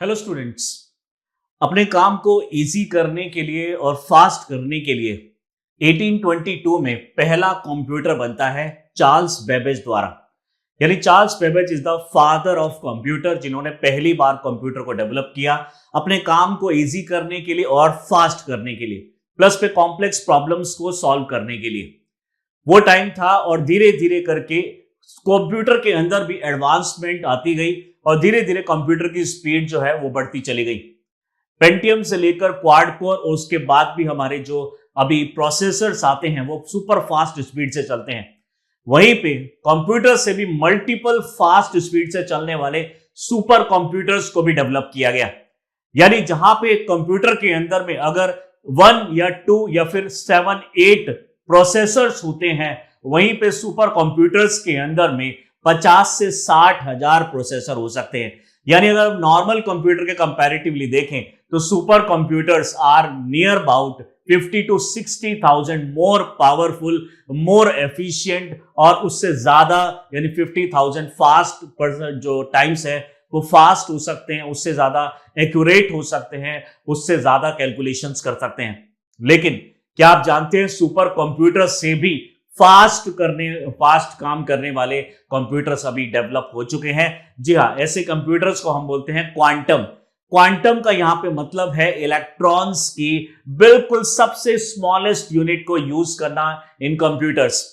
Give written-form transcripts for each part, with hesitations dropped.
Hello students. अपने काम को इजी करने के लिए और फास्ट करने के लिए 1822 में पहला कंप्यूटर बनता है चार्ल्स बेबेज द्वारा। यानी Charles Babbage is the father of computer, जिन्होंने पहली बार कंप्यूटर को डेवलप किया अपने काम को इजी करने के लिए और फास्ट करने के लिए, प्लस पे कॉम्प्लेक्स प्रॉब्लम्स को सॉल्व करने के लिए। वो टाइम था और धीरे धीरे करके कंप्यूटर के अंदर भी एडवांसमेंट आती गई और धीरे धीरे कंप्यूटर की स्पीड जो है वो बढ़ती चली गई। पेंटियम से लेकर क्वाड कोर और उसके बाद भी हमारे जो अभी प्रोसेसर्स आते हैं वो सुपर फास्ट स्पीड से चलते हैं। वहीं पे कंप्यूटर से भी मल्टीपल फास्ट स्पीड से चलने वाले सुपर कंप्यूटर्स को भी डेवलप किया गया। यानी जहां पे एक कंप्यूटर के अंदर में अगर 1 या 2 या फिर 7 8 प्रोसेसर्स होते हैं, वहीं पे सुपर कंप्यूटर्स के अंदर में 50 से 60 हजार प्रोसेसर हो सकते हैं। यानी अगर नॉर्मल कंप्यूटर के कंपैरेटिवली देखें तो super computers are near about 50 to 60,000 more powerful, more efficient, और उससे ज्यादा यानी 50,000 फास्ट जो टाइम्स है वो फास्ट हो सकते हैं, उससे ज्यादा एक्यूरेट हो सकते हैं, उससे ज्यादा कैलकुलेशंस कर सकते हैं। लेकिन क्या आप जानते हैं सुपर कंप्यूटर से भी फास्ट काम करने वाले कंप्यूटर्स अभी डेवलप हो चुके हैं। जी हाँ, ऐसे कंप्यूटर्स को हम बोलते हैं क्वांटम। क्वांटम का यहां पे मतलब है इलेक्ट्रॉन्स की बिल्कुल सबसे स्मॉलेस्ट यूनिट को यूज करना इन कंप्यूटर्स।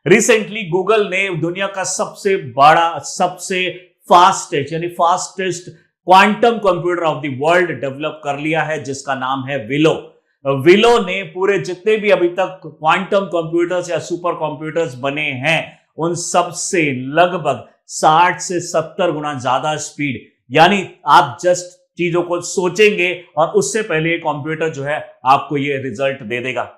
रिसेंटली गूगल ने दुनिया का सबसे बड़ा, सबसे fastest quantum computer of the world develop कर लिया है, जिसका नाम है विलो। विलो ने पूरे जितने भी अभी तक क्वांटम कंप्यूटर्स या सुपर कंप्यूटर्स बने हैं उन सब से लगभग 60 से 70 गुना ज्यादा स्पीड, यानी आप जस्ट चीजों को सोचेंगे और उससे पहले कंप्यूटर जो है आपको ये रिजल्ट दे देगा।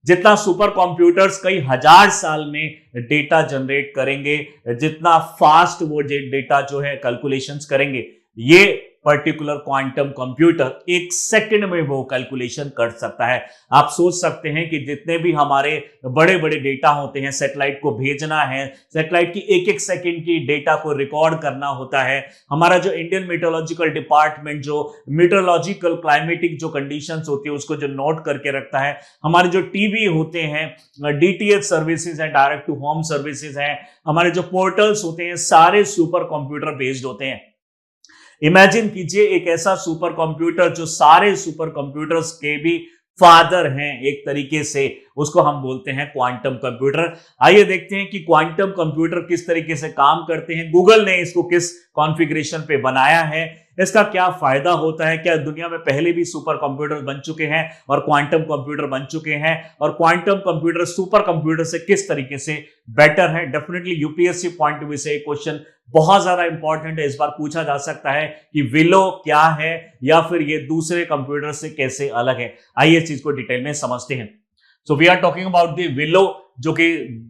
जितना सुपर कंप्यूटर्स कई हजार साल में डेटा जनरेट करेंगे, जितना फास्ट वो डेटा जो है कैलकुलेशंस करेंगे, ये पर्टिकुलर क्वांटम कंप्यूटर 1 सेकंड में वो कैलकुलेशन कर सकता है। आप सोच सकते हैं कि जितने भी हमारे बड़े बड़े डेटा होते हैं, सैटेलाइट को भेजना है, सैटेलाइट की एक सेकंड की डेटा को रिकॉर्ड करना होता है। हमारा जो इंडियन मीटरोलॉजिकल डिपार्टमेंट जो मीटरोलॉजिकल क्लाइमेटिक जो कंडीशंस होती है उसको जो नोट करके रखता है, हमारे जो टीवी होते हैं, डीटीएच सर्विसेज है, डायरेक्ट टू होम सर्विसेज है, हमारे जो पोर्टल्स होते हैं, सारे सुपर कंप्यूटर बेस्ड होते हैं। इमेजिन कीजिए एक ऐसा सुपर कंप्यूटर जो सारे सुपर कंप्यूटर्स के भी फादर हैं एक तरीके से, उसको हम बोलते हैं क्वांटम कंप्यूटर। आइए देखते हैं कि क्वांटम कंप्यूटर किस तरीके से काम करते हैं, गूगल ने इसको किस कॉन्फ़िगरेशन पे बनाया है, इसका क्या फायदा होता है, क्या दुनिया में पहले भी सुपर कंप्यूटर बन चुके हैं और क्वांटम कंप्यूटर बन चुके हैं, और क्वांटम कंप्यूटर सुपर कंप्यूटर से किस तरीके से बेटर है। Definitely UPSC point of view से क्वेश्चन बहुत ज्यादा इंपॉर्टेंट है। इस बार पूछा जा सकता है कि विलो क्या है या फिर ये दूसरे कंप्यूटर से कैसे अलग है। आइए इस चीज को डिटेल में समझते हैं। So we are talking about the Willow, जो कि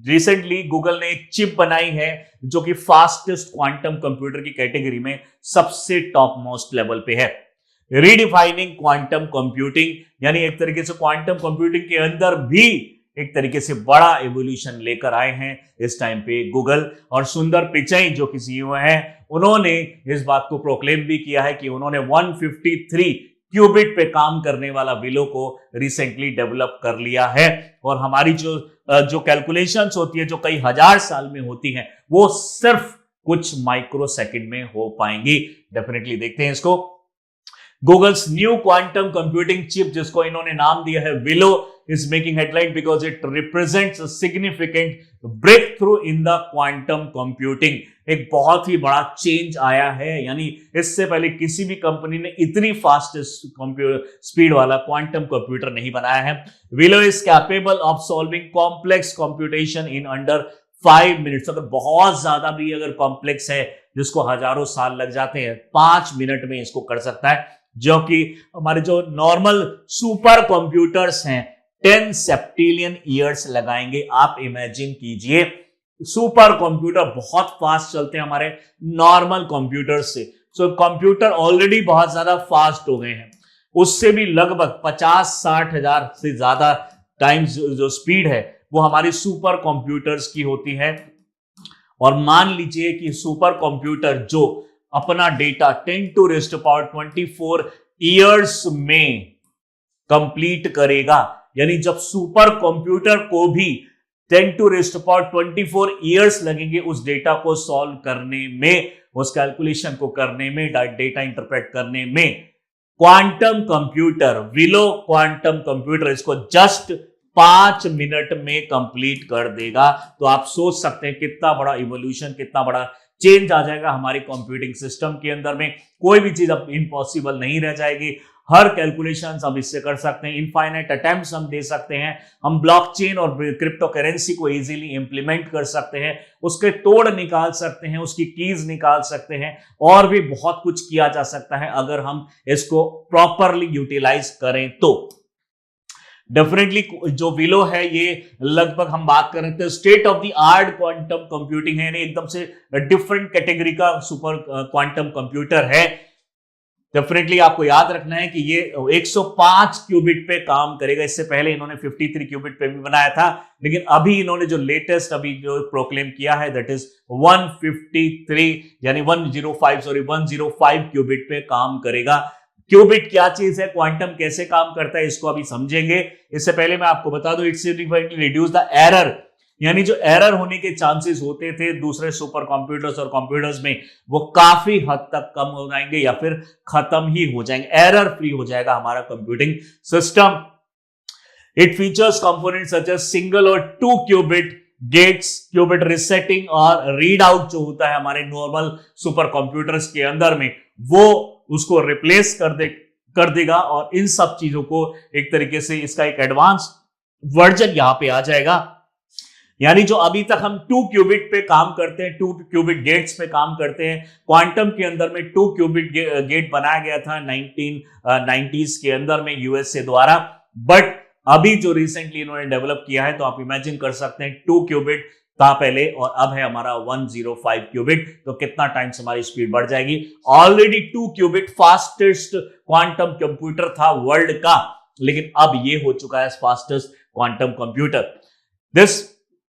रिसेंटली गूगल ने एक चिप बनाई है जो कि फास्टेस्ट क्वांटम कंप्यूटर की कैटेगरी में सबसे टॉप मोस्ट लेवल पे है। रीडिफाइनिंग क्वांटम कंप्यूटिंग, यानी एक तरीके से क्वांटम कंप्यूटिंग के अंदर भी एक तरीके से बड़ा एवोल्यूशन लेकर आए हैं इस टाइम पे गूगल। और सुंदर पिचाई जो कि सीईओ हैं, उन्होंने इस बात को प्रोक्लेम भी किया है कि उन्होंने 153 क्यूबिट पे काम करने वाला विलो को रिसेंटली डेवलप कर लिया है। और हमारी जो कैलकुलेशंस होती है जो कई हजार साल में होती हैं, वो सिर्फ कुछ माइक्रो सेकंड में हो पाएंगी। डेफिनेटली देखते हैं इसको। Google's new quantum computing chip, जिसको इन्होंने नाम दिया है Willow, is making headline because it represents a significant breakthrough in the quantum computing। एक बहुत ही बड़ा चेंज आया है, यानी इससे पहले किसी भी कंपनी ने इतनी फास्टेस्ट स्पीड वाला क्वांटम कंप्यूटर नहीं बनाया है। Willow is capable of solving complex computation in under 5 minutes. अगर बहुत ज्यादा भी अगर कॉम्प्लेक्स है जिसको हजारों साल लग जाते हैं, 5 मिनट में इसको कर सकता है, जो कि हमारे जो नॉर्मल सुपर कंप्यूटर्स हैं 10 सेप्टिलियन ईयर्स लगाएंगे। आप इमेजिन कीजिए, सुपर कंप्यूटर बहुत फास्ट चलते हैं हमारे नॉर्मल कंप्यूटर से। सो कंप्यूटर ऑलरेडी बहुत ज्यादा फास्ट हो गए हैं, उससे भी लगभग 50-60 हजार से ज्यादा टाइम्स जो स्पीड है वो हमारी सुपर कंप्यूटर्स की होती है। और मान लीजिए कि सुपर कंप्यूटर जो अपना डेटा 10⁻24 ईयर्स में कंप्लीट करेगा। यानी जब सुपर कंप्यूटर को भी 10⁻24 ईयर्स लगेंगे उस डेटा को सॉल्व करने में, उस कैलकुलेशन को करने में, डेटा इंटरप्रेट करने में, quantum computer, willow quantum computer इसको जस्ट 5 मिनट में कंप्लीट कर देगा। तो आप सोच सकते हैं कितना बड़ा इवोल्यूशन, कितना बड़ा चेंज आ जाएगा हमारे कंप्यूटिंग सिस्टम के अंदर में। कोई भी चीज अब इम्पॉसिबल नहीं रह जाएगी, हर कैलकुलेशन हम इससे कर सकते हैं, इनफाइनाइट अटेम्प्ट्स हम दे सकते हैं, हम ब्लॉकचेन और क्रिप्टो करेंसी को इजीली इंप्लीमेंट कर सकते हैं, उसके तोड़ निकाल सकते हैं, उसकी कीज निकाल सकते हैं, और भी बहुत कुछ किया जा सकता है अगर हम इसको प्रॉपरली यूटिलाइज करें तो। डेफिनेटली जो विलो है ये लगभग हम बात कर रहे थे state of the art quantum computing है, एकदम से डिफरेंट कैटेगरी का सुपर क्वांटम कंप्यूटर है। डेफिनेटली आपको याद रखना है कि ये 105 क्यूबिट पे काम करेगा। इससे पहले इन्होंने 53 क्यूबिट पे भी बनाया था, लेकिन अभी इन्होंने जो लेटेस्ट अभी जो प्रोक्लेम किया है दैट इज 153 यानी 105 क्यूबिट पे काम करेगा। क्यूबिट क्या चीज है, क्वांटम कैसे काम करता है, इसको अभी समझेंगे। इससे पहले मैं आपको बता दूं, it's significantly reduce the error, यानी जो एरर होने के चांसेस होते थे दूसरे सुपर कंप्यूटर्स और कंप्यूटर्स में, वो काफी हद तक कम हो जाएंगे या फिर खत्म ही हो जाएंगे, एरर फ्री हो जाएगा हमारा computing system. It features component such as single और 2 क्यूबिट गेट्स, क्यूबिट रिसेटिंग और रीड आउट जो होता है हमारे नॉर्मल सुपर कंप्यूटर्स के अंदर में, वो उसको रिप्लेस कर देगा और इन सब चीजों को एक तरीके से इसका एक एडवांस वर्जन यहां पे आ जाएगा। यानी जो अभी तक हम 2 क्यूबिट पे काम करते हैं, 2 क्यूबिट गेट्स पे काम करते हैं, क्वांटम के अंदर में 2 क्यूबिट गेट बनाया गया था 1990s के अंदर में यूएसए द्वारा, बट अभी जो रिसेंटली इन्होंने डेवलप किया है, तो आप इमेजिन कर सकते हैं 2 क्यूबिट था पहले और अब है हमारा 105 क्यूबिट, तो कितना टाइम से हमारी स्पीड बढ़ जाएगी। Already 2 qubit fastest quantum computer था वर्ल्ड का, लेकिन अब ये हो चुका है fastest quantum computer.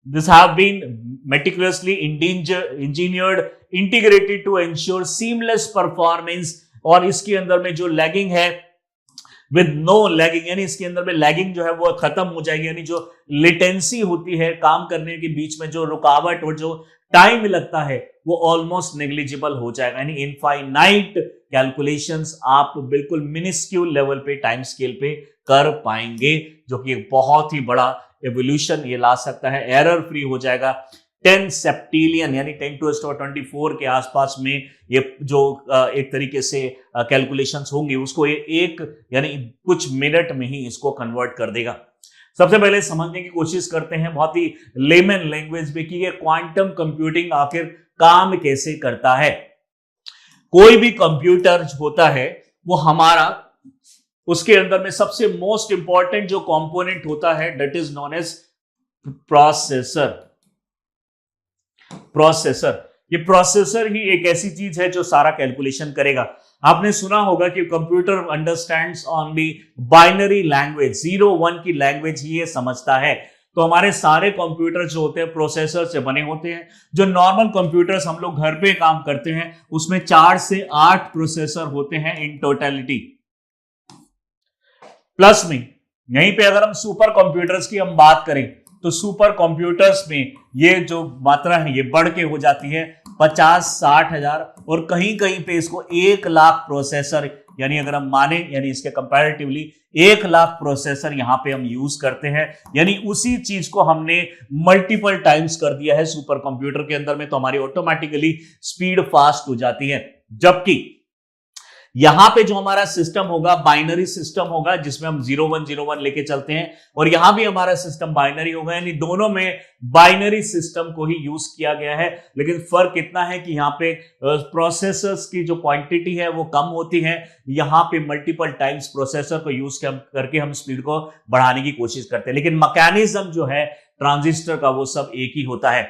This have been meticulously engineered, integrated to ensure seamless performance, और इसके अंदर में जो लैगिंग है विद नो लैगिंग, यानी इसके अंदर में लैगिंग जो है वो खत्म हो जाएगी, यानी जो लेटेंसी होती है काम करने के बीच में, जो रुकावट और जो टाइम लगता है वो ऑलमोस्ट नेग्लिजिबल हो जाएगा। यानी इनफाइनाइट कैलकुलेशंस आप बिल्कुल मिनिस्क्यूल लेवल पे, टाइम स्केल पे कर पाएंगे, जो कि एक बहुत ही बड़ा एवोल्यूशन ये ला सकता है। एरर फ्री हो जाएगा। 10 सेप्टिलियन यानी 10⁻24 के आसपास में ये जो एक तरीके से कैलकुलेशंस होंगी उसको ये एक यानी कुछ मिनट में ही इसको कन्वर्ट कर देगा। सबसे पहले समझने की कोशिश करते हैं बहुत ही लेमन लैंग्वेज में कि ये क्वांटम कंप्यूटिंग आखिर काम कैसे करता है। कोई भी कंप्यूटर होता है वो हमारा, उसके अंदर में सबसे मोस्ट इंपॉर्टेंट जो कंपोनेंट होता है that is known as processor. ये प्रोसेसर ही एक ऐसी चीज है जो सारा कैलकुलेशन करेगा। आपने सुना होगा कि computer understands only binary language, 0-1 की लैंग्वेज ही ये समझता है। तो हमारे सारे कंप्यूटर जो होते हैं प्रोसेसर से बने होते हैं। जो नॉर्मल कंप्यूटर्स हम लोग घर पे काम करते हैं उसमें 4 से 8 प्रोसेसर होते हैं इन टोटलिटी। प्लस में यहीं पे अगर हम सुपर कंप्यूटर्स की हम बात करें तो सुपर कंप्यूटर्स में ये जो मात्रा है ये बढ़ के हो जाती है 50-60 हजार, और कहीं कहीं पे इसको 1 लाख प्रोसेसर, यानी अगर हम माने यानी इसके कंपैरेटिवली 1 लाख प्रोसेसर यहां पे हम यूज करते हैं। यानी उसी चीज को हमने मल्टीपल टाइम्स कर दिया है सुपर कंप्यूटर के अंदर में, तो हमारी ऑटोमेटिकली स्पीड फास्ट हो जाती है। जबकि यहां पे जो हमारा सिस्टम होगा बाइनरी सिस्टम होगा जिसमें हम 0-1-0-1 लेके चलते हैं, और यहां भी हमारा सिस्टम बाइनरी होगा, यानी दोनों में बाइनरी सिस्टम को ही यूज किया गया है। लेकिन फर्क इतना है कि यहां पे प्रोसेसर्स की जो क्वांटिटी है वो कम होती है, यहां पे मल्टीपल टाइम्स प्रोसेसर को यूज करके हम स्पीड को बढ़ाने की कोशिश करते हैं। लेकिन मैकेनिज्म जो है ट्रांजिस्टर का वो सब एक ही होता है।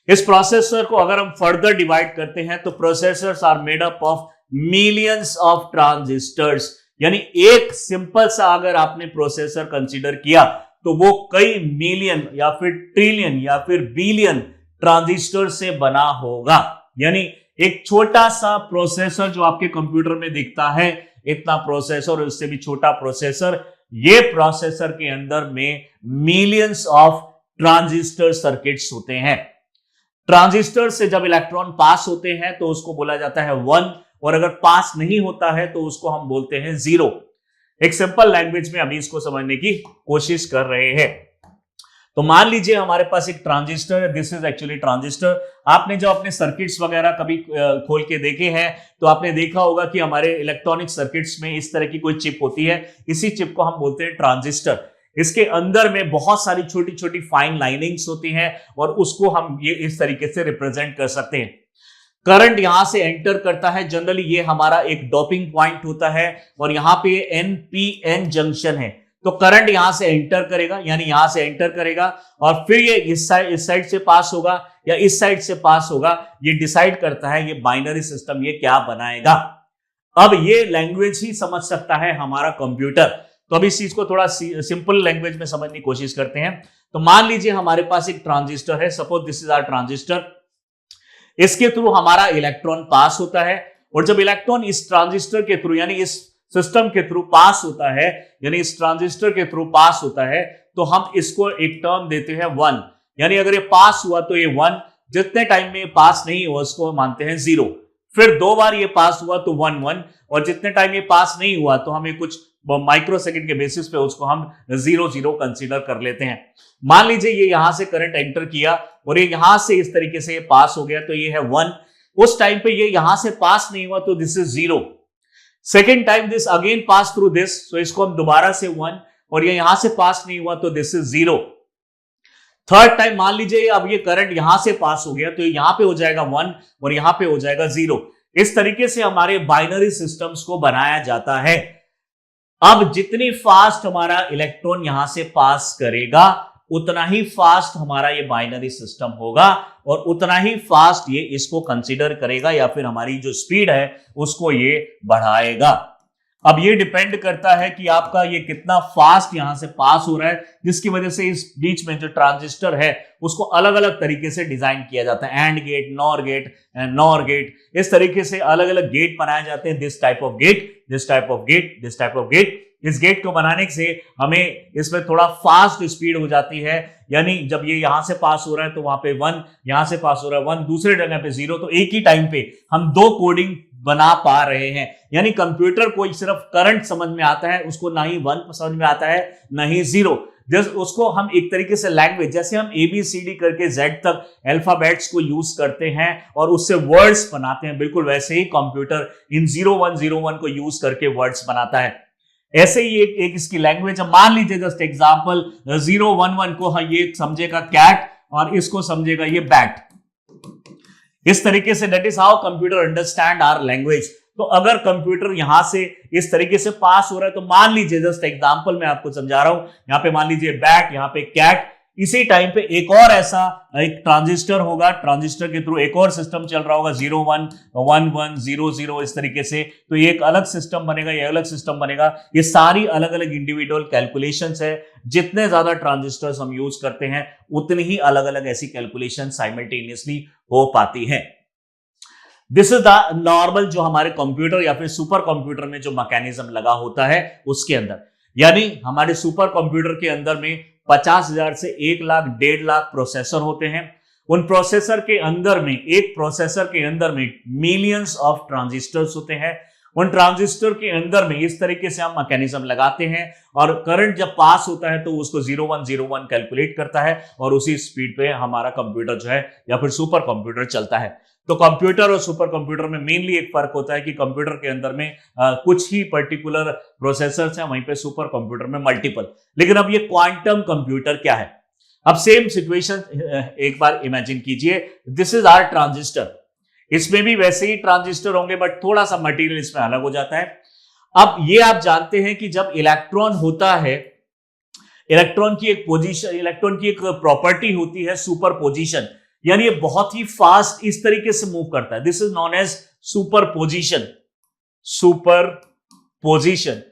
इस प्रोसेसर को अगर हम फर्दर डिवाइड करते हैं तो processors are made up of millions of transistors, यानी एक सिंपल सा अगर आपने प्रोसेसर कंसीडर किया तो वो कई मिलियन या फिर ट्रिलियन या फिर बिलियन ट्रांजिस्टर से बना होगा। यानी एक छोटा सा प्रोसेसर जो आपके कंप्यूटर में दिखता है, इतना प्रोसेसर, उससे भी छोटा प्रोसेसर, ये प्रोसेसर के अंदर में मिलियंस ऑफ ट्रांजिस्टर सर्किट्स होते हैं। ट्रांजिस्टर से जब इलेक्ट्रॉन पास होते हैं तो उसको बोला जाता है 1, और अगर पास नहीं होता है तो उसको हम बोलते हैं 0। एक सिंपल लैंग्वेज में अभी इसको समझने की कोशिश कर रहे हैं। तो मान लीजिए हमारे पास एक ट्रांजिस्टर है, दिस इज एक्चुअली ट्रांजिस्टर। आपने जब अपने सर्किट्स वगैरह कभी खोल के देखे हैं तो आपने देखा होगा कि हमारे इलेक्ट्रॉनिक सर्किट्स में इस तरह की कोई चिप होती है, इसी चिप को हम बोलते हैं ट्रांजिस्टर। इसके अंदर में बहुत सारी छोटी छोटी फाइन लाइनिंग्स होती हैं और उसको हम ये इस तरीके से रिप्रेजेंट कर सकते हैं। करंट यहां से एंटर करता है, जनरली ये हमारा एक डॉपिंग पॉइंट होता है और यहां पे NPN जंक्शन है। तो करंट यहां से एंटर करेगा, यानी यहां से एंटर करेगा और फिर ये इस साइड से पास होगा या इस साइड से पास होगा। ये डिसाइड करता है ये बाइनरी सिस्टम ये क्या बनाएगा। अब ये लैंग्वेज ही समझ सकता है हमारा कंप्यूटर। तो अब इस चीज को थोड़ा सिंपल लैंग्वेज में समझने की कोशिश करते हैं। तो मान लीजिए हमारे पास एक ट्रांजिस्टर है, suppose this is our transistor. इसके थ्रू हमारा इलेक्ट्रॉन पास होता है और जब इलेक्ट्रॉन इस ट्रांजिस्टर के थ्रू यानी इस सिस्टम के थ्रू पास होता है, यानी इस ट्रांजिस्टर के थ्रू पास होता है, तो हम इसको एक टर्म देते हैं 1। यानी अगर ये पास हुआ तो ये 1, जितने टाइम में पास नहीं हुआ उसको मानते हैं 0। फिर 2 बार ये पास हुआ तो 1 1, और जितने टाइम ये पास नहीं हुआ तो हमें कुछ माइक्रो सेकंड के बेसिस पे उसको हम 0 0 कंसीडर कर लेते हैं। मान लीजिए ये यहां से करंट एंटर किया और ये यहां से इस तरीके से पास हो गया, तो ये है 1। उस टाइम पे ये यहां से पास नहीं हुआ तो this is 0। Second time this again pass through this, तो इसको हम दोबारा से 1, और ये यहां से पास नहीं हुआ तो दिस इज 0। थर्ड टाइम मान लीजिए अब ये करंट यहां से पास हो गया तो यहां पे हो जाएगा 1 और यहां पे हो जाएगा 0। इस तरीके से हमारे बाइनरी सिस्टम्स को बनाया जाता है। अब जितनी फास्ट हमारा इलेक्ट्रॉन यहां से पास करेगा उतना ही फास्ट हमारा ये बाइनरी सिस्टम होगा और उतना ही फास्ट ये इसको कंसीडर करेगा या फिर हमारी जो स्पीड है उसको ये बढ़ाएगा। अब ये डिपेंड करता है कि आपका ये कितना फास्ट यहां से पास हो रहा है, जिसकी वजह से इस बीच में जो ट्रांजिस्टर है उसको अलग अलग तरीके से डिजाइन किया जाता है। AND gate, NOR gate, NOR gate, इस तरीके से अलग अलग गेट बनाए जाते हैं। This type of gate, this type of gate, this type of gate. इस गेट को बनाने से हमें इसमें थोड़ा फास्ट स्पीड हो जाती है, यानी जब ये यहां से पास हो रहा है तो वहां पे 1, यहां से पास हो रहा है 1, दूसरे जगह पे 0, तो एक ही टाइम पे हम 2 कोडिंग बना पा रहे हैं। यानी कंप्यूटर को सिर्फ करंट समझ में आता है, उसको ना ही 1 समझ में आता है ना ही 0। उसको हम एक तरीके से लैंग्वेज, जैसे हम ABCD करके Z तक अल्फाबेट्स को यूज करते हैं और उससे वर्ड्स बनाते हैं, बिल्कुल वैसे ही कंप्यूटर इन 0101 को यूज करके वर्ड्स बनाता है। ऐसे ही एक इसकी लैंग्वेज है। मान लीजिए जस्ट एग्जांपल 011 को ये समझेगा कैट और इसको समझेगा ये बैट। इस तरीके से that is how computer understand our language. तो अगर कंप्यूटर यहां से इस तरीके से पास हो रहा है तो मान लीजिए जस्ट एग्जांपल मैं आपको समझा रहा हूं, यहां पे मान लीजिए बैट, यहां पे कैट, इसी टाइम पे एक और ऐसा एक ट्रांजिस्टर होगा, ट्रांजिस्टर के थ्रू एक और सिस्टम चल रहा होगा 01 11 00 इस तरीके से, तो ये एक अलग सिस्टम बनेगा, ये अलग सिस्टम बनेगा। ये सारी अलग अलग इंडिविजुअल कैलकुलेशंस है। जितने ज्यादा ट्रांजिस्टर्स हम यूज करते हैं उतनी ही अलग अलग ऐसी कैलकुलेशन साइमल्टेनियसली हो पाती है। दिस इज द नॉर्मल जो हमारे कंप्यूटर या फिर सुपर कंप्यूटर में जो मैकेनिज्म लगा होता है उसके अंदर, यानी हमारे सुपर कंप्यूटर के अंदर में 50,000 से 1 लाख 1.5 लाख प्रोसेसर होते हैं। उन प्रोसेसर के अंदर में, एक प्रोसेसर के अंदर में मिलियंस ऑफ ट्रांजिस्टर्स होते हैं। उन ट्रांजिस्टर के अंदर में इस तरीके से हम मैकेनिज्म लगाते हैं और करंट जब पास होता है तो उसको 0101 कैलकुलेट करता है और उसी स्पीड पे हमारा कंप्यूटर जो है या फिर सुपर कंप्यूटर चलता है। तो कंप्यूटर और सुपर कंप्यूटर में मेनली एक फर्क होता है कि कंप्यूटर के अंदर में कुछ ही पर्टिकुलर प्रोसेसर्स हैं, वहीं पे सुपर कंप्यूटर में मल्टीपल। लेकिन अब ये क्वांटम कंप्यूटर क्या है? अब सेम सिचुएशन एक बार इमेजिन कीजिए, दिस इज आवर ट्रांजिस्टर। इसमें भी वैसे ही ट्रांजिस्टर होंगे बट थोड़ा सा मटेरियल इसमें अलग हो जाता है। अब ये आप जानते हैं कि जब इलेक्ट्रॉन होता है, इलेक्ट्रॉन की एक पोजीशन, इलेक्ट्रॉन की एक प्रॉपर्टी होती है सुपर पोजीशन, यानी ये बहुत ही फास्ट इस तरीके से मूव करता है। This is known as superposition, superposition.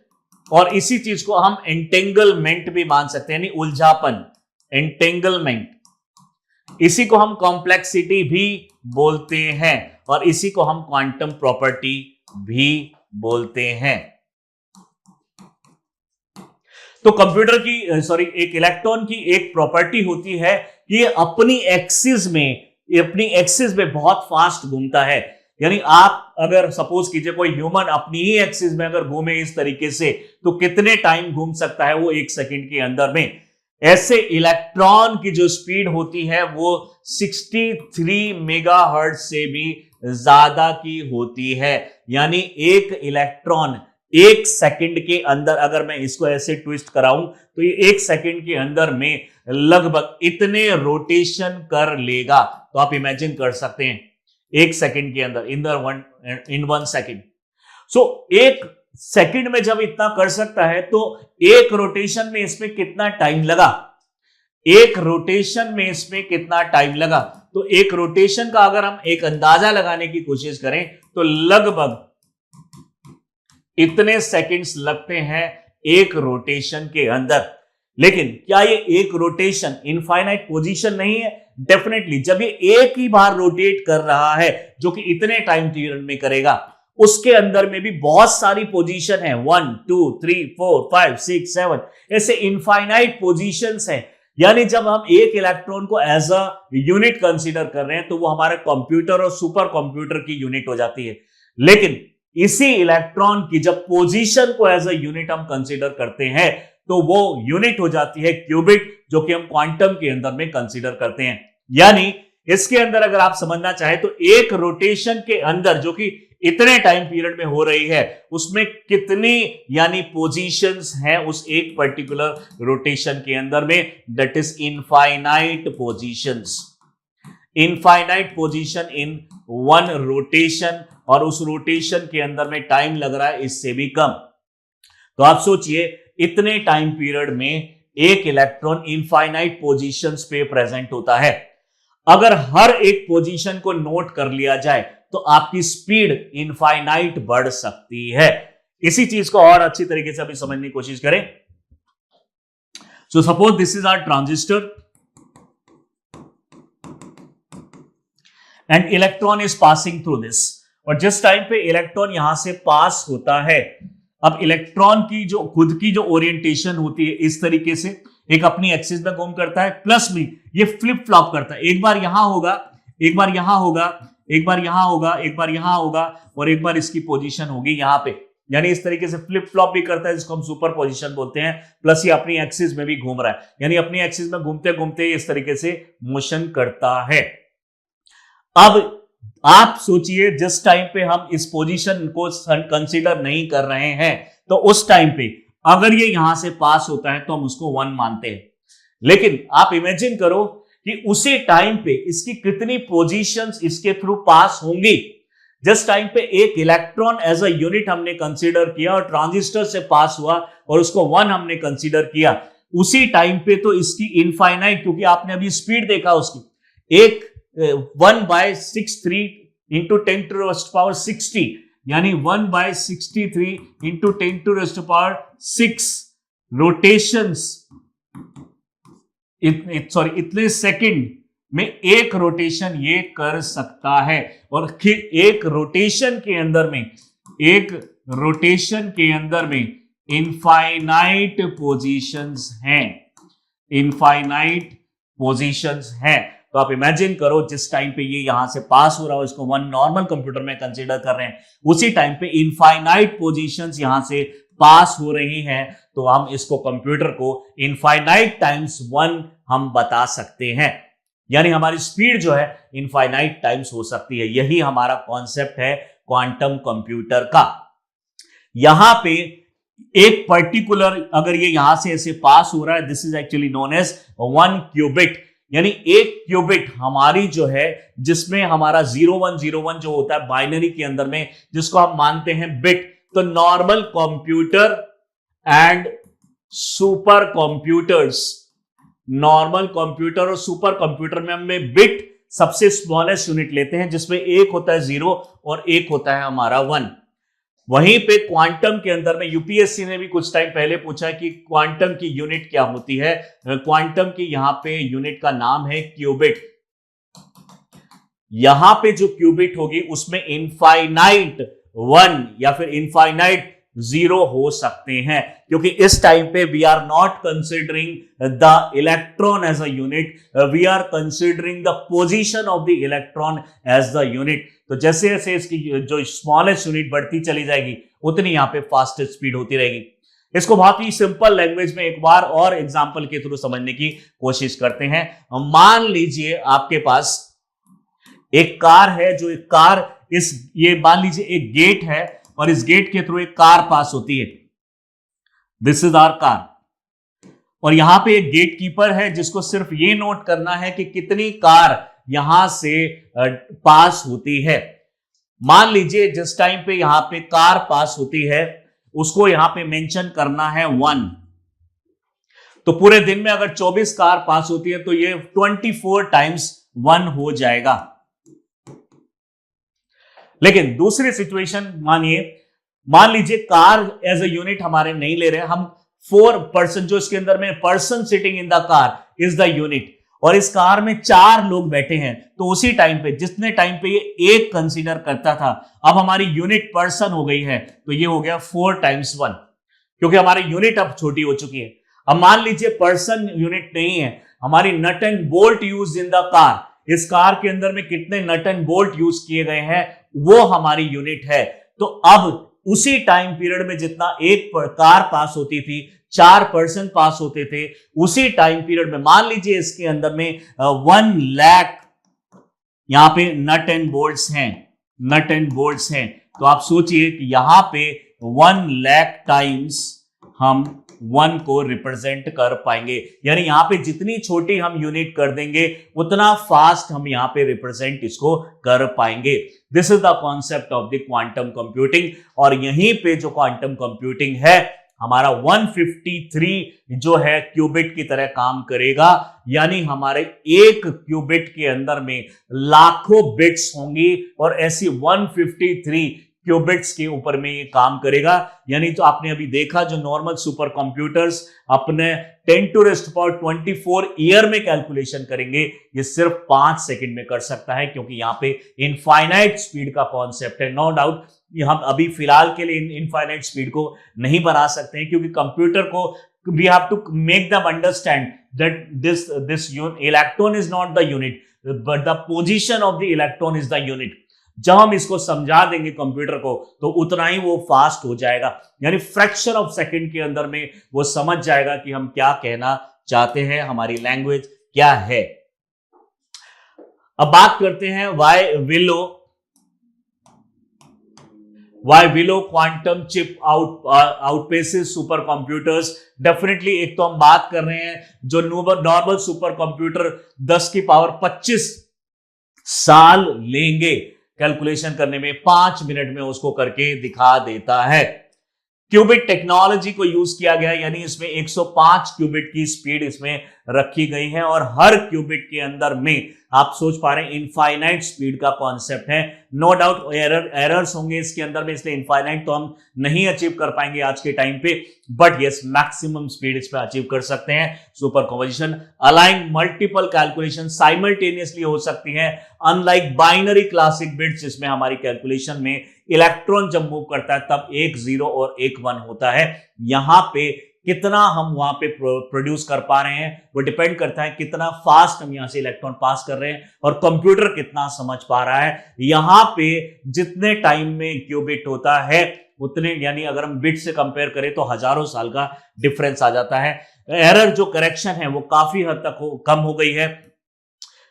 और इसी चीज को हम एंटेंगलमेंट भी मान सकते हैं, यानी उलझापन, एंटेंगलमेंट। इसी को हम कॉम्प्लेक्सिटी भी बोलते हैं। और इसी को हम क्वांटम प्रॉपर्टी भी बोलते हैं। तो कंप्यूटर की एक इलेक्ट्रॉन की एक प्रॉपर्टी होती है कि ये अपनी एक्सिस में बहुत फास्ट घूमता है। यानी आप अगर सपोज कीजिए कोई ह्यूमन अपनी ही एक्सिस में अगर घूमे इस तरीके से, तो कितने टाइम घूम सकता है वो 1 सेकंड के अंदर में। ऐसे इलेक्ट्रॉन की जो स्पीड होती है वो 63 मेगाहर्ट्ज से भी ज्यादा की होती है। यानी एक इलेक्ट्रॉन 1 सेकंड के अंदर, अगर मैं इसको ऐसे ट्विस्ट कराऊं तो ये 1 सेकंड के अंदर में लगभग इतने रोटेशन कर लेगा। तो आप इमेजिन कर सकते हैं 1 सेकंड के अंदर, इन 1 सेकंड। सो 1 सेकंड में जब इतना कर सकता है तो एक रोटेशन में इसमें कितना टाइम लगा, एक रोटेशन में इसमें कितना टाइम लगा। तो एक रोटेशन का अगर हम एक अंदाजा लगाने की कोशिश करें तो लगभग इतने सेकंड्स लगते हैं एक रोटेशन के अंदर। लेकिन क्या ये एक रोटेशन इनफाइनाइट पोजीशन नहीं है? डेफिनेटली। जब ये एक ही बार रोटेट कर रहा है जो कि इतने टाइम पीरियड में करेगा, उसके अंदर में भी बहुत सारी पोजीशन है, 1 2 3 4 5 6 7 ऐसे इनफाइनाइट पोजीशंस है। यानी जब हम एक इलेक्ट्रॉन को एज अ यूनिट कंसीडर कर रहे हैं तो वो हमारे कंप्यूटर और सुपर कंप्यूटर की यूनिट हो जाती है। लेकिन इसी इलेक्ट्रॉन की जब पोजीशन को एज अ यूनिट हम कंसीडर करते हैं तो वो यूनिट हो जाती है क्यूबिट, जो कि हम क्वांटम के अंदर में कंसीडर करते हैं। यानी इसके अंदर अगर आप समझना चाहे तो एक रोटेशन के अंदर जो कि इतने टाइम पीरियड में हो रही है, उसमें कितनी यानी पोजीशंस हैं उस एक पर्टिकुलर रोटेशन के अंदर में, that is infinite positions. Infinite position in 1 rotation, और उस रोटेशन के अंदर में टाइम लग रहा है इससे भी कम। तो आप सोचिए इतने टाइम पीरियड में एक इलेक्ट्रॉन इनफाइनाइट पोजीशंस पे प्रेजेंट होता है। अगर हर एक पोजीशन को नोट कर लिया जाए तो आपकी स्पीड इनफाइनाइट बढ़ सकती है। इसी चीज को और अच्छी तरीके से अभी समझने की कोशिश करें। So suppose this is our transistor and electron is passing through this. और जिस टाइम पे इलेक्ट्रॉन यहां से पास होता है, अब इलेक्ट्रॉन की जो खुद की जो ओरिएंटेशन होती है इस तरीके से एक अपनी एक्सिस में घूम करता है, प्लस में ये फ्लिप फ्लॉप करता है। एक बार यहां होगा, एक बार यहां होगा, एक बार यहां होगा, एक बार यहां होगा, और एक बार इसकी पोजीशन होगी यहां पे। यानी इस तरीके से फ्लिप फ्लॉप भी करता है, जिसको हम सुपर पोजीशन बोलते हैं। प्लस ये अपनी एक्सिस में भी घूम रहा है, यानी अपनी एक्सिस में घूमते घूमते इस तरीके से मोशन करता है। अब आप सोचिए जिस टाइम पे हम इस पोजीशन को कंसीडर नहीं कर रहे हैं, तो उस टाइम पे अगर ये यहां से पास होता है तो हम उसको 1 मानते हैं। लेकिन आप इमेजिन करो कि उसी टाइम पे इसकी कितनी पोजीशंस इसके थ्रू पास होंगी। जिस टाइम पे एक इलेक्ट्रॉन एज अ यूनिट हमने कंसीडर किया और ट्रांजिस्टर से पास हुआ और उसको 1 हमने कंसीडर किया, उसी टाइम पे तो इसकी इनफाइनाइट, क्योंकि आपने अभी स्पीड देखा उसकी, एक 1/63 इंटू 10⁻60, यानी 1/63 इंटू 10⁻6 रोटेशंस, इतने सेकंड में एक रोटेशन ये कर सकता है। और एक रोटेशन के अंदर में, एक रोटेशन के अंदर में इनफाइनाइट पोजीशंस हैं, इनफाइनाइट पोजीशंस हैं। तो आप इमेजिन करो जिस टाइम पे ये यहां से पास हो रहा हो, इसको 1 नॉर्मल कंप्यूटर में कंसीडर कर रहे हैं, उसी टाइम पे इनफाइनाइट पोजीशंस यहां से पास हो रही हैं, तो हम इसको कंप्यूटर को इनफाइनाइट टाइम्स 1 हम बता सकते हैं। यानी हमारी स्पीड जो है इनफाइनाइट टाइम्स हो सकती है। यही हमारा कॉन्सेप्ट है क्वांटम कंप्यूटर का। यहां पे एक पर्टिकुलर, अगर ये यहां से ऐसे पास हो रहा है, this is actually known as 1 qubit. यानी एक क्यूबिट हमारी जो है, जिसमें हमारा 0101 जो होता है बाइनरी के अंदर में, जिसको हम मानते हैं बिट। तो normal computer and super computers, normal computer और सुपर कंप्यूटर में हमें बिट सबसे स्मॉलेस्ट यूनिट लेते हैं, जिसमें एक होता है 0 और एक होता है हमारा 1। वहीं पे क्वांटम के अंदर में यूपीएससी ने भी कुछ टाइम पहले पूछा कि क्वांटम की यूनिट क्या होती है। क्वांटम की यहां पे यूनिट का नाम है क्यूबिट। यहां पे जो क्यूबिट होगी उसमें इनफाइनाइट 1 या फिर इनफाइनाइट 0 हो सकते हैं, क्योंकि इस टाइम पे we are not considering the electron as a unit, we are considering the position of the electron as the unit. तो जैसे जैसे इसकी जो स्मॉलेस्ट यूनिट बढ़ती चली जाएगी उतनी यहां पे फास्टेस्ट स्पीड होती रहेगी। इसको बहुत ही सिंपल लैंग्वेज में एक बार और एग्जांपल के थ्रू समझने की कोशिश करते हैं। मान लीजिए आपके पास एक कार है, जो एक कार ये मान लीजिए एक गेट है और इस गेट के थ्रू एक कार पास होती है। This is our car. और यहां पे एक गेट कीपर है जिसको सिर्फ ये नोट करना है कि कितनी कार यहां से पास होती है। मान लीजिए जिस टाइम पे यहां पे कार पास होती है उसको यहां पे मेंशन करना है 1। तो पूरे दिन में अगर 24 कार पास होती है तो ये 24 टाइम्स 1 हो जाएगा। लेकिन दूसरी सिचुएशन मान लीजिए कार एज अ यूनिट हमारे नहीं ले रहे, हम 4 पर्सन, जो इसके अंदर में person sitting in the car is the unit, और इस कार में 4 लोग बैठे हैं, तो उसी टाइम पे जितने टाइम पे ये 1 कंसीडर करता था, अब हमारी यूनिट पर्सन हो गई है, तो ये हो गया 4 टाइम्स 1, क्योंकि हमारी यूनिट अब छोटी हो चुकी है। अब मान लीजिए पर्सन यूनिट नहीं है, हमारी nut and bolt use in the car, इस कार के अंदर में कितने नट एंड बोल्ट यूज किए गए हैं वो हमारी यूनिट है। तो अब उसी टाइम पीरियड में जितना एक कार पास होती थी, 4 पर्सन पास होते थे, उसी टाइम पीरियड में मान लीजिए इसके अंदर में 1 लाख यहां पे नट एंड बोल्ट्स हैं, तो आप सोचिए कि यहां पे 1 लाख टाइम्स हम 1 को रिप्रेजेंट कर पाएंगे, यानी यहां पे जितनी छोटी हम यूनिट कर देंगे उतना फास्ट हम यहां पे रिप्रेजेंट इसको कर पाएंगे। This is the concept of the quantum computing. और यहीं पे जो क्वांटम कंप्यूटिंग है हमारा 153 जो है क्यूबिट की तरह काम करेगा, यानी हमारे एक क्यूबिट के अंदर में लाखों बिट्स होंगी और ऐसी 153 क्यूबिट्स के ऊपर में ये काम करेगा। यानी तो आपने अभी देखा जो नॉर्मल सुपर कंप्यूटर्स अपने 10⁴ ईयर में कैलकुलेशन करेंगे, ये सिर्फ 5 सेकंड में कर सकता है, क्योंकि यहां पे इनफाइनाइट स्पीड का कॉन्सेप्ट है। नो डाउट हम अभी फिलहाल के लिए इनफाइनाइट स्पीड को नहीं बना सकते हैं, क्योंकि कंप्यूटर को we have to make them understand that this electron is not the unit but the position of the electron is the unit. जब हम इसको समझा देंगे कंप्यूटर को तो उतना ही वो फास्ट हो जाएगा, यानी फ्रैक्शन ऑफ सेकंड के अंदर में वो समझ जाएगा कि हम क्या कहना चाहते हैं, हमारी लैंग्वेज क्या है। अब बात करते हैं why Willow quantum chip outpaces super computers. Definitely एक तो हम बात कर रहे हैं जो नॉर्मल सुपर कंप्यूटर 10 की पावर 25 साल लेंगे कैलकुलेशन करने में, 5 मिनट में उसको करके दिखा देता है। क्यूबिट टेक्नोलॉजी को यूज किया गया, यानी इसमें 105 क्यूबिट की स्पीड इसमें रखी गई है, और हर क्यूबिट के अंदर में आप सोच पा रहे हैं इनफाइनाइट स्पीड का कॉन्सेप्ट है। नो डाउट एरर्स होंगे इसके अंदर में, इसलिए इनफाइनाइट तो हम नहीं अचीव कर पाएंगे आज के टाइम पे, बट यस मैक्सिमम स्पीड इस पे अचीव कर सकते हैं। Super composition align multiple calculation simultaneously हो सकती है, अनलाइक बाइनरी क्लासिक बिट्स जिसमें हमारी कैलकुलेशन में इलेक्ट्रॉन जब मूव करता है तब 1 0 और 1 1 होता है। यहां पे कितना हम वहां पे प्रोड्यूस कर पा रहे हैं वो डिपेंड करता है कितना फास्ट हम यहां से इलेक्ट्रॉन पास कर रहे हैं और कंप्यूटर कितना समझ पा रहा है। यहां पे जितने टाइम में क्यूबिट होता है उतने, यानी अगर हम बिट से कंपेयर करें तो हजारों साल का डिफरेंस आ जाता है। एरर जो करेक्शन है वो काफी हद तक कम हो गई है।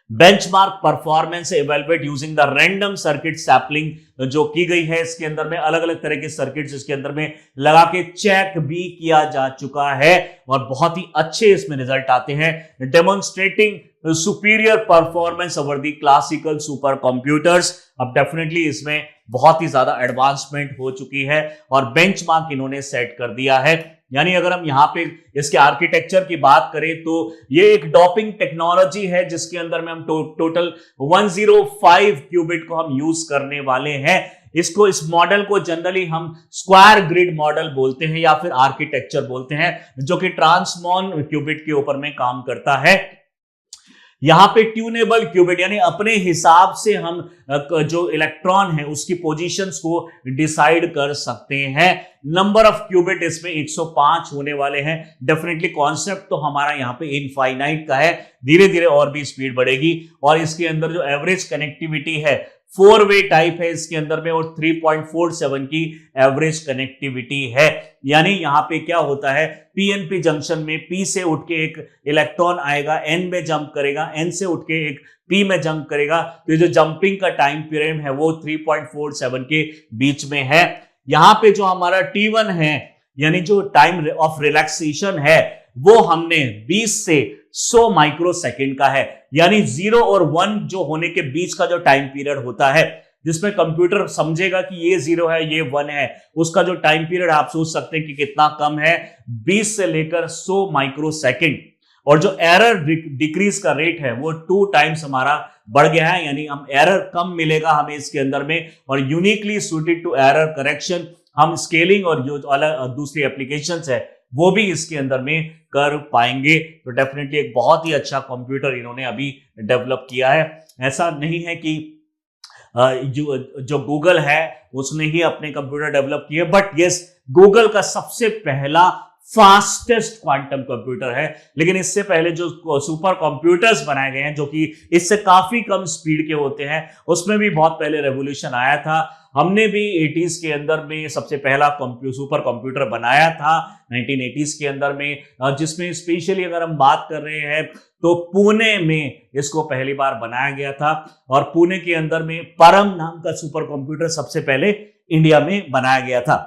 Benchmark performance evaluate using the random circuit sampling जो की गई है, इसके अंदर में अलग अलग तरह के सर्किट्स इसके अंदर में लगा के चेक भी किया जा चुका है और बहुत ही अच्छे इसमें रिजल्ट आते हैं, demonstrating superior performance over the classical super computers. अब डेफिनेटली इसमें बहुत ही ज्यादा एडवांसमेंट हो चुकी है और बेंचमार्क इन्होंने सेट कर दिया है। यानी अगर हम यहां पे इसके आर्किटेक्चर की बात करें तो ये एक डॉपिंग टेक्नोलॉजी है जिसके अंदर में हम टोटल 105 क्यूबिट को हम यूज करने वाले हैं। इस मॉडल को जनरली हम स्क्वायर ग्रिड मॉडल बोलते हैं या फिर आर्किटेक्चर बोलते हैं, जो कि ट्रांसमॉन क्यूबिट के ऊपर में काम करता है। यहां पे ट्यूनेबल क्यूबिट यानी अपने हिसाब से हम जो इलेक्ट्रॉन है उसकी पोजीशंस को डिसाइड कर सकते हैं। नंबर ऑफ क्यूबिट इसमें 105 होने वाले हैं। डेफिनेटली कॉन्सेप्ट तो हमारा यहां पे इनफाइनाइट का है, धीरे धीरे और भी स्पीड बढ़ेगी। और इसके अंदर जो एवरेज कनेक्टिविटी है 4 वे टाइप है इसके अंदर में, और 3.47 की एवरेज कनेक्टिविटी है। यानी यहां पे क्या होता है, पीएनपी जंक्शन में पी से उठ के एक इलेक्ट्रॉन आएगा, एन में जंप करेगा, एन से उठ के एक पी में जंप करेगा, तो ये जो जंपिंग का टाइम पीरियड है वो 3.47 के बीच में है। यहां पे जो हमारा T1 है यानी जो टाइम ऑफ रिलैक्सेशन है वो हमने 20 से 100 माइक्रोसेकंड का है। यानी 0 और 1 जो होने के बीच का जो टाइम पीरियड होता है, जिसमें कंप्यूटर समझेगा कि ये 0 है ये 1 है, उसका जो टाइम पीरियड आप सोच सकते हैं कि कितना कम है, 20 से लेकर 100 माइक्रोसेकंड। और जो एरर डिक्रीज का रेट है वो 2 टाइम्स हमारा बढ़ गया है। यानी हम एरर कम मिलेगा हमें इसके अंदर में, और uniquely suited to error correction हम स्केलिंग और जो अलग दूसरी एप्लीकेशंस है वो भी इसके अंदर में कर पाएंगे। तो डेफिनेटली एक बहुत ही अच्छा कंप्यूटर इन्होंने अभी डेवलप किया है। ऐसा नहीं है कि जो गूगल है उसने ही अपने कंप्यूटर डेवलप किए, बट यस गूगल का सबसे पहला फास्टेस्ट क्वांटम कंप्यूटर है। लेकिन इससे पहले जो सुपर कंप्यूटर्स बनाए गए हैं जो कि इससे काफी कम स्पीड के होते हैं, उसमें भी बहुत पहले रेवोल्यूशन आया था। हमने भी 80s के अंदर में सबसे पहला सुपर कंप्यूटर बनाया था 1980s के अंदर में, जिसमें स्पेशली अगर हम बात कर रहे हैं तो पुणे में इसको पहली बार बनाया गया था। और पुणे के अंदर में परम नाम का सुपर कंप्यूटर सबसे पहले इंडिया में बनाया गया था।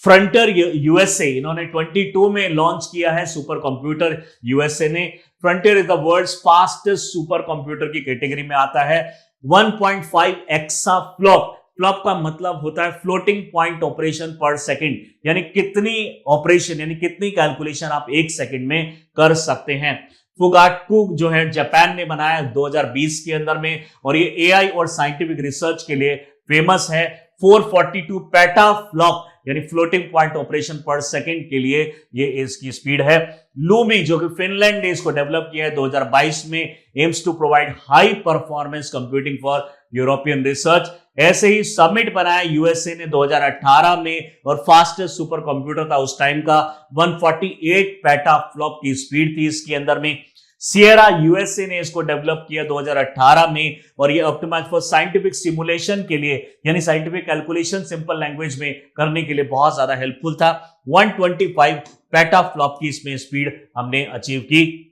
फ्रंटियर यूएसए इन्होंने 22 में लॉन्च किया है सुपर कंप्यूटर यूएसए ने। Frontier is the world's fastest super computer की कैटेगरी में आता है। 1.5 एक्सा फ्लॉप, फ्लॉप का मतलब होता है फ्लोटिंग पॉइंट ऑपरेशन पर सेकंड, यानी कितनी ऑपरेशन यानी कितनी कैलकुलेशन आप एक सेकंड में कर सकते हैं। फुगाटकू जो है जापान ने बनाया 2020 के अंदर में, और ये एआई और साइंटिफिक रिसर्च के लिए फेमस है। 442 पेटा फ्लॉप यानी फ्लोटिंग पॉइंट ऑपरेशन पर सेकंड के लिए ये इसकी स्पीड है। लूमी जो कि फिनलैंड ने इसको डेवलप किया है 2022 में, aims to provide high performance computing for European research. ऐसे ही समिट बनाया यूएसए ने 2018 में, और फास्टेस्ट सुपर कंप्यूटर था उस टाइम का, 148 पेटा फ्लॉप की स्पीड थी इसके अंदर में। सियरा यूएसए ने इसको डेवलप किया 2018 में, और ये ऑप्टिमाइज फॉर साइंटिफिक सिमुलेशन के लिए यानी साइंटिफिक कैलकुलेशन सिंपल लैंग्वेज में करने के लिए बहुत ज्यादा हेल्पफुल था। 125 पेटा फ्लॉप की इसमें स्पीड हमने अचीव की।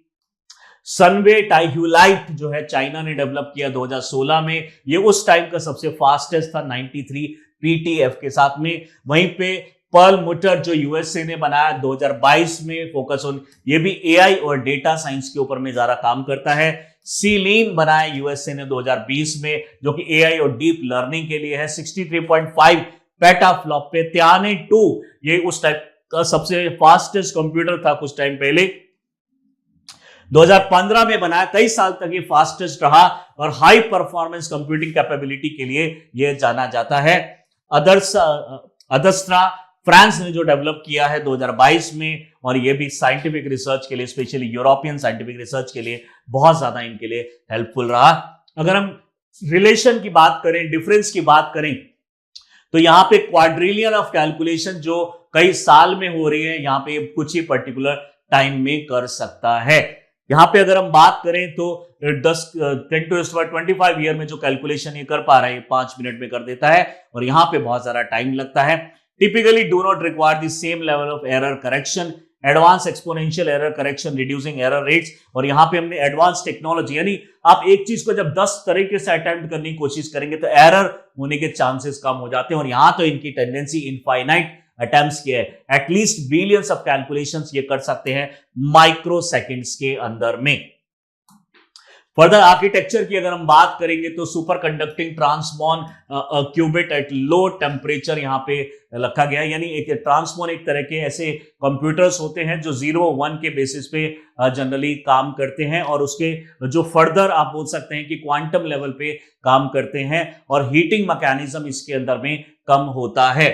सनवे टाइह्यूलाइट जो है चाइना ने डेवलप किया 2016 में, ये उस टाइम का सबसे फास्टेस्ट था 93 पीटीएफ के साथ में। वहीं पे पर्ल मुटर जो यूएसए ने बनाया 2022 में, फोकस ऑन ये भी एआई और डेटा साइंस के ऊपर में ज्यादा काम करता है। सीलीन बनाया यूएसए ने 2020 में, जो कि एआई और डीप लर्निंग के लिए है। 63.5 पेटा फ्लॉप पे। त्याने 2 ये उस टाइप का सबसे फास्टेस्ट कंप्यूटर था कुछ टाइम पहले, 2015 में बनाया। कई साल तक ये फास्टेस्ट रहा और हाई परफॉर्मेंस कंप्यूटिंग कैपेबिलिटी के लिए ये जाना जाता है। अदस्ट्रा फ्रांस ने जो डेवलप किया है 2022 में, और ये भी साइंटिफिक रिसर्च के लिए, स्पेशली यूरोपियन साइंटिफिक रिसर्च के लिए बहुत ज्यादा इनके लिए हेल्पफुल रहा। अगर हम रिलेशन की बात करें, डिफरेंस की बात करें, तो यहां पे क्वाड्रिलियन ऑफ कैलकुलेशन जो कई साल में हो रही है, यहां पे कुछ ही पर्टिकुलर टाइम में कर सकता है। यहां पे अगर हम बात करें तो 10⁻25 ईयर में जो कैलकुलेशन ये कर पा रहा है 5 मिनट में कर देता है, और यहां पे बहुत ज्यादा टाइम लगता है। Typically do not require the same level of error correction, advance exponential error correction, reducing error rates. और यहां पे हमने एडवांस टेक्नोलॉजी, यानी आप एक चीज को जब 10 तरीके से अटेम्प्ट करने की कोशिश करेंगे तो एरर होने के चांसेस कम हो जाते हैं, और यहां तो इनकी टेंडेंसी इनफाइनाइट अटेम्प्ट्स की है। एटलीस्ट बिलियंस ऑफ कैलकुलेशंस ये कर सकते हैं माइक्रो सेकंड्स के अंदर में। फर्दर आर्किटेक्चर की अगर हम बात करेंगे तो super conducting transmon qubit at low temperature यहां पे रखा गया है। यानी एक ट्रांसमॉन एक तरह के ऐसे कंप्यूटर्स होते हैं जो 0-1 के बेसिस पे जनरली काम करते हैं, और उसके जो फर्दर आप बोल सकते हैं कि क्वांटम लेवल पे काम करते हैं, और हीटिंग मैकेनिज्म इसके अंदर में कम होता है।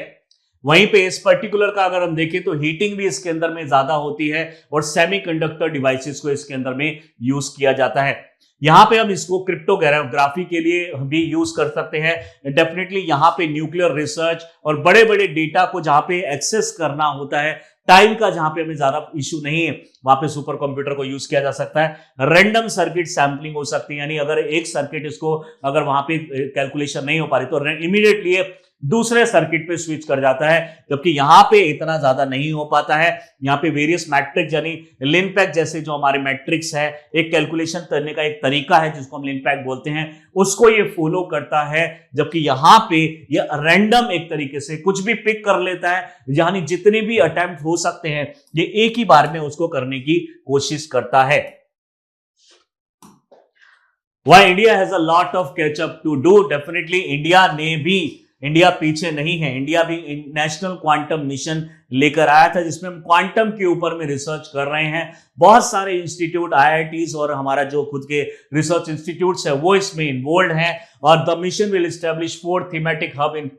वहीं पे इस पर्टिकुलर का अगर हम देखें तो हीटिंग भी इसके अंदर में ज्यादा होती है और सेमीकंडक्टर डिवाइसेस को इसके अंदर में यूज किया जाता है। यहां पे हम इसको क्रिप्टोग्राफी के लिए भी यूज कर सकते हैं। डेफिनेटली यहां पे न्यूक्लियर रिसर्च और बड़े बड़े डेटा को जहां पे एक्सेस करना होता है, टाइम का जहां पे हमें ज्यादा इशू नहीं है, वहां पे सुपर कंप्यूटर को यूज किया जा सकता है। रैंडम सर्किट सैंपलिंग हो सकती है, यानी अगर एक सर्किट इसको अगर वहां पे कैलकुलेशन नहीं हो पा रही तो इमीडिएटली दूसरे सर्किट पे स्विच कर जाता है, जबकि यहां पे इतना ज्यादा नहीं हो पाता है। यहाँ पे वेरियस मैट्रिक्स यानी लिनपैक जैसे जो हमारे मैट्रिक्स है, एक कैलकुलेशन करने का एक तरीका है जिसको हम लिनपैक बोलते हैं, उसको ये फॉलो करता है, जबकि यहां पे ये रैंडम एक तरीके से कुछ भी पिक कर लेता है, यानी जितने भी अटेम्प्ट हो सकते हैं ये एक ही बार में उसको करने की कोशिश करता है। Why India has a lot of catch up to do? Definitely India पीछे नहीं है। इंडिया भी नेशनल क्वांटम मिशन लेकर आया था जिसमें हम क्वांटम के ऊपर में रिसर्च कर रहे हैं। बहुत सारे इंस्टीट्यूट, आईआईटीज और हमारा जो खुद के रिसर्च इंस्टीट्यूट्स है वो इसमें इन्वॉल्व हैं। और the mission will establish 4 thematic hub in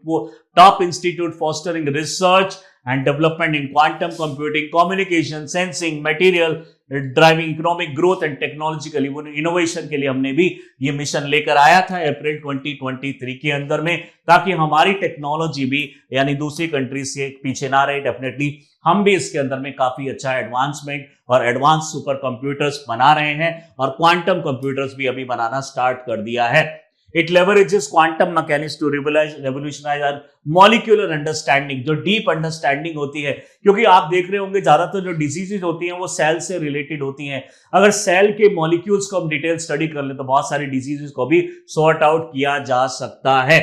top institute fostering research and development in quantum computing, communication, sensing, material, driving economic growth and technological innovation के लिए हमने भी ये मिशन लेकर आया था अप्रैल 2023 के अंदर में, ताकि हमारी टेक्नोलॉजी भी यानी दूसरी कंट्री से पीछे ना रहे। डेफिनेटली हम भी इसके अंदर में काफी अच्छा एडवांसमेंट और एडवांस सुपर कंप्यूटर्स बना रहे हैं और क्वांटम कंप्यूटर्स भी अभी बनाना स्टार्ट कर दिया है। It leverages quantum mechanics to revolutionize our molecular understanding, जो डीप अंडरस्टैंडिंग होती है, क्योंकि आप देख रहे होंगे ज्यादातर जो डिजीजेज होती हैं वो सेल से रिलेटेड होती हैं। अगर सेल के मॉलिक्यूल्स को हम डिटेल स्टडी कर ले तो बहुत सारी डिजीजेज को भी सॉर्ट आउट किया जा सकता है।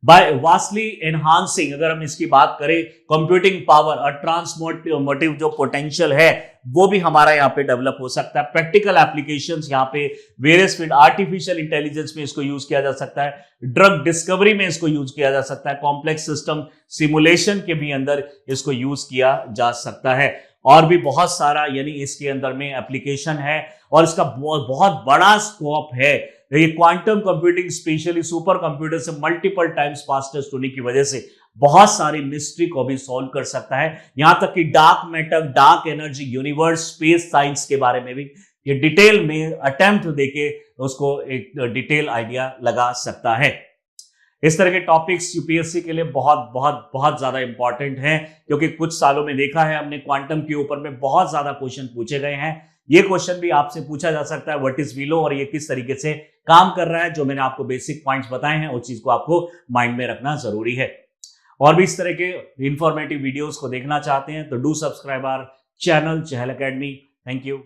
बाय वास्टली एनहांसिंग, अगर हम इसकी बात करें, कंप्यूटिंग पावर और ट्रांसमोटिव जो पोटेंशियल है वो भी हमारा यहाँ पे डेवलप हो सकता है। प्रैक्टिकल एप्लीकेशंस यहाँ पे वेरियस फील्ड, आर्टिफिशियल इंटेलिजेंस में इसको यूज किया जा सकता है, ड्रग डिस्कवरी में इसको यूज किया जा सकता है, कॉम्प्लेक्स सिस्टम सिमुलेशन के भी अंदर इसको यूज किया जा सकता है। और भी बहुत सारा यानी इसके अंदर में एप्लीकेशन है और इसका बहुत बड़ा स्कोप है। ये quantum computing specially super computer से मल्टीपल टाइम्स फास्टेस्ट होने की वजह से बहुत सारी मिस्ट्री को भी सॉल्व कर सकता है। यहां तक कि dark matter, dark energy, universe, space science के बारे में भी ये डिटेल में अटेम्प्ट देके उसको एक डिटेल आइडिया लगा सकता है। इस तरह के टॉपिक्स यूपीएससी के लिए बहुत बहुत बहुत ज्यादा इंपॉर्टेंट हैं, क्योंकि कुछ सालों में देखा है हमने क्वांटम के ऊपर में बहुत ज्यादा क्वेश्चन पूछे गए हैं। ये क्वेश्चन भी आपसे पूछा जा सकता है, व्हाट इज विलो और ये किस तरीके से काम कर रहा है। जो मैंने आपको बेसिक पॉइंट्स बताए हैं उस चीज को आपको माइंड में रखना जरूरी है। और भी इस तरह के इंफॉर्मेटिव वीडियोस को देखना चाहते हैं तो do subscribe our channel Chahal Academy. Thank you.